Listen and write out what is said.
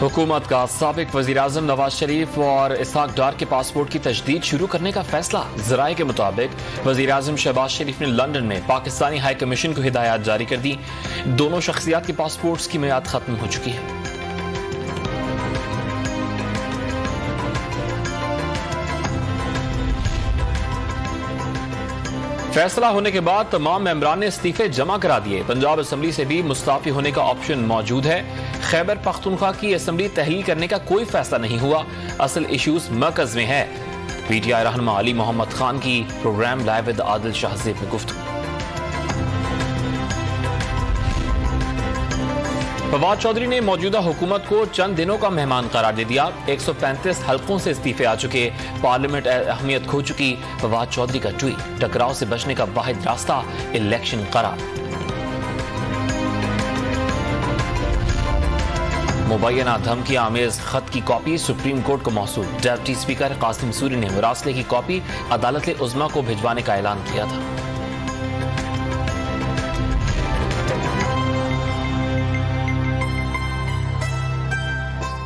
हुकूमत का साबिक वज़ीर-ए-आज़म नवाज शरीफ और इसहाक डार के पासपोर्ट की तजदीद शुरू करने का फैसला। ज़राए के मुताबिक वज़ीर-ए-आज़म शहबाज शरीफ ने लंदन में पाकिस्तानी हाई कमीशन को हिदायत जारी कर दी। दोनों शख्सियात के पासपोर्ट्स की मियाद खत्म हो चुकी है। फैसला होने के बाद तमाम मेंबरान ने इस्तीफे जमा करा दिए। पंजाब असम्बली से भी मुस्ताफी होने का ऑप्शन मौजूद है। खैबर पख्तूनख्वा की असम्बली तहलील करने का कोई फैसला नहीं हुआ। असल इश्यूज मरकज में है। पीटीआई रहनुमा अली मोहम्मद खान की programme live with Adil Shahzeb में गुफ्तगू। फवाद चौधरी ने मौजूदा हुकूमत को चंद दिनों का मेहमान करार दे दिया। 135 हल्कों से इस्तीफे आ चुके, पार्लियामेंट अहमियत खो चुकी। फवाद चौधरी का ट्वीट, टकराव से बचने का वाहिद रास्ता इलेक्शन करार। मुबैना धमकी आमेज खत की कॉपी सुप्रीम कोर्ट को मौसूल। डिप्टी स्पीकर कासिम सूरी ने मुरासले की कॉपी अदालत उज़्मा को भिजवाने का ऐलान किया था।